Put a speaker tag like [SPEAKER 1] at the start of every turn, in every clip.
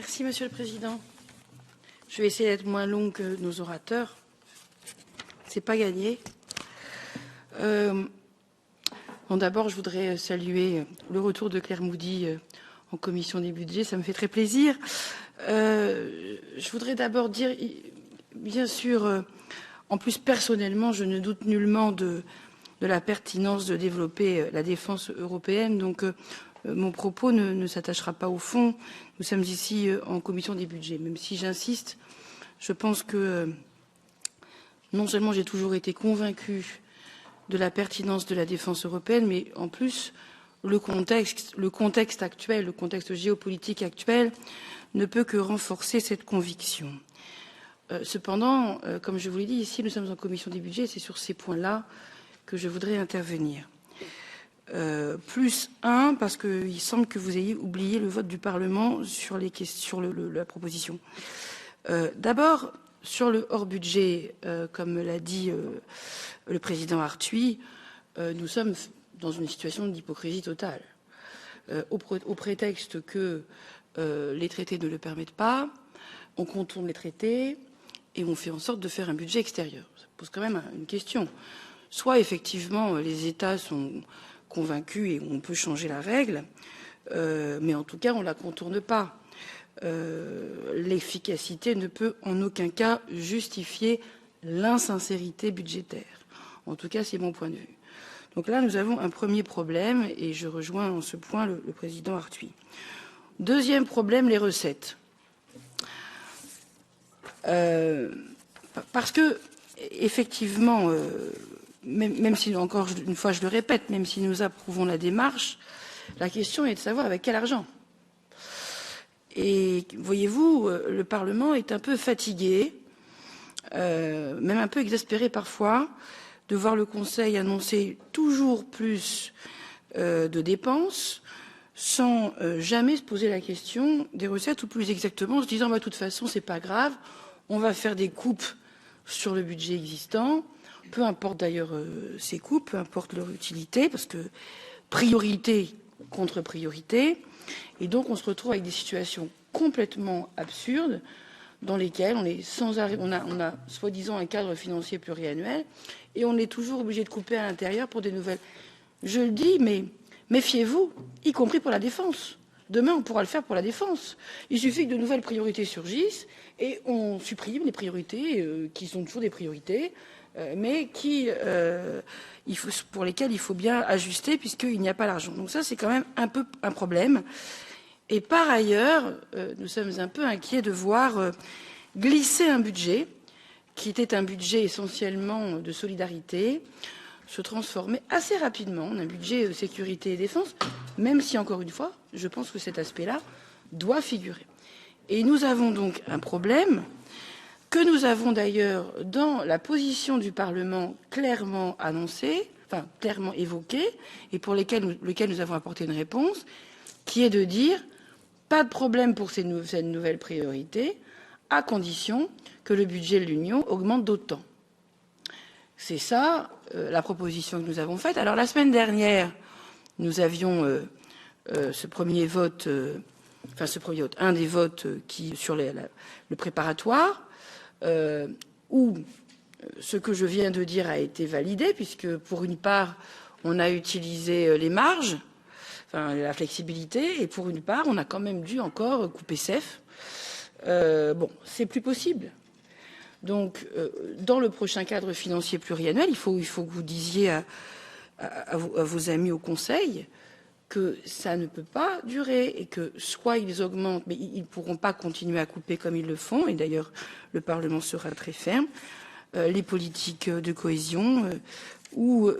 [SPEAKER 1] Merci, Monsieur le Président. Je vais essayer d'être moins longue que nos orateurs. C'est pas gagné. D'abord, je voudrais saluer le retour de Claire Moody en commission des budgets. Ça me fait très plaisir. Je voudrais d'abord dire, bien sûr, en plus personnellement, je ne doute nullement de la pertinence de développer la défense européenne. Donc, mon propos ne s'attachera pas au fond. Nous sommes ici en commission des budgets. Même si j'insiste, je pense que non seulement j'ai toujours été convaincue de la pertinence de la défense européenne, mais en plus, le contexte actuel, le contexte géopolitique actuel, ne peut que renforcer cette conviction. Cependant, comme je vous l'ai dit, ici, nous sommes en commission des budgets, et c'est sur ces points-là que je voudrais intervenir. Plus un, parce qu'il semble que vous ayez oublié le vote du Parlement sur la proposition. D'abord, sur le hors-budget, comme l'a dit le président Arthuis, nous sommes dans une situation d'hypocrisie totale. Au prétexte que les traités ne le permettent pas, on contourne les traités et on fait en sorte de faire un budget extérieur. Ça pose quand même une question. Soit effectivement les États sont convaincus et on peut changer la règle, mais en tout cas on ne la contourne pas. L'efficacité ne peut en aucun cas justifier l'insincérité budgétaire. En tout cas, c'est mon point de vue. Donc là, nous avons un premier problème, et je rejoins en ce point le président Arthuis. Deuxième problème, les recettes. Parce que, effectivement, même si, encore une fois, je le répète, même si nous approuvons la démarche, la question est de savoir avec quel argent. Et voyez-vous, le Parlement est un peu fatigué, même un peu exaspéré parfois, de voir le Conseil annoncer toujours plus de dépenses sans jamais se poser la question des recettes, ou plus exactement en se disant de toute façon c'est pas grave, on va faire des coupes sur le budget existant, peu importe d'ailleurs ces coupes, peu importe leur utilité, parce que priorité contre priorité, et donc on se retrouve avec des situations complètement absurdes dans lesquelles on est sans arrêt, on a soi-disant un cadre financier pluriannuel et on est toujours obligé de couper à l'intérieur pour des nouvelles. Je le dis, mais méfiez-vous, y compris pour la défense. Demain, on pourra le faire pour la défense. Il suffit que de nouvelles priorités surgissent et on supprime les priorités qui sont toujours des priorités, mais pour lesquelles il faut bien ajuster puisqu'il n'y a pas l'argent. Donc ça, c'est quand même un peu un problème. Et par ailleurs, nous sommes un peu inquiets de voir glisser un budget qui était un budget essentiellement de solidarité, se transformer assez rapidement en un budget sécurité et défense, même si, encore une fois, je pense que cet aspect-là doit figurer. Et nous avons donc un problème que nous avons d'ailleurs dans la position du Parlement clairement annoncée, enfin clairement évoquée, et pour lequel nous avons apporté une réponse, qui est de dire pas de problème pour cette nouvelle priorité, à condition que le budget de l'Union augmente d'autant. C'est ça la proposition que nous avons faite. Alors la semaine dernière, nous avions ce premier vote, un des votes qui sur le préparatoire, où ce que je viens de dire a été validé, puisque pour une part, on a utilisé les marges, la flexibilité, et pour une part, on a quand même dû encore couper SEF. C'est plus possible. Donc, dans le prochain cadre financier pluriannuel, il faut que vous disiez à vos amis au Conseil que ça ne peut pas durer et que soit ils augmentent, mais ils ne pourront pas continuer à couper comme ils le font, et d'ailleurs le Parlement sera très ferme, les politiques de cohésion ou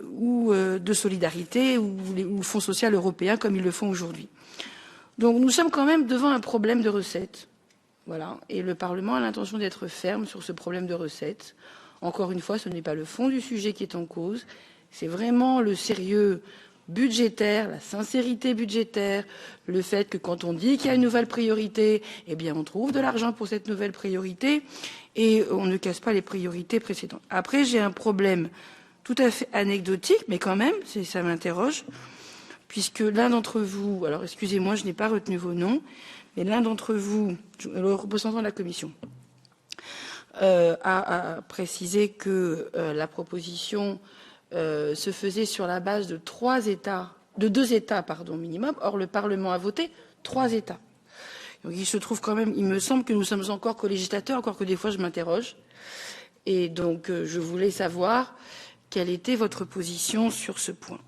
[SPEAKER 1] de solidarité ou le Fonds social européen comme ils le font aujourd'hui. Donc nous sommes quand même devant un problème de recettes. Voilà. Et le Parlement a l'intention d'être ferme sur ce problème de recettes. Encore une fois, ce n'est pas le fond du sujet qui est en cause. C'est vraiment le sérieux budgétaire, la sincérité budgétaire, le fait que quand on dit qu'il y a une nouvelle priorité, eh bien on trouve de l'argent pour cette nouvelle priorité et on ne casse pas les priorités précédentes. Après, j'ai un problème tout à fait anecdotique, mais quand même, ça m'interroge, puisque l'un d'entre vous, alors excusez-moi, je n'ai pas retenu vos noms, mais l'un d'entre vous, le représentant de la Commission, a précisé que la proposition se faisait sur la base de deux États minimum. Or, le Parlement a voté 3 États. Donc, il se trouve quand même, il me semble que nous sommes encore co-législateurs, encore que des fois je m'interroge. Et donc, je voulais savoir quelle était votre position sur ce point.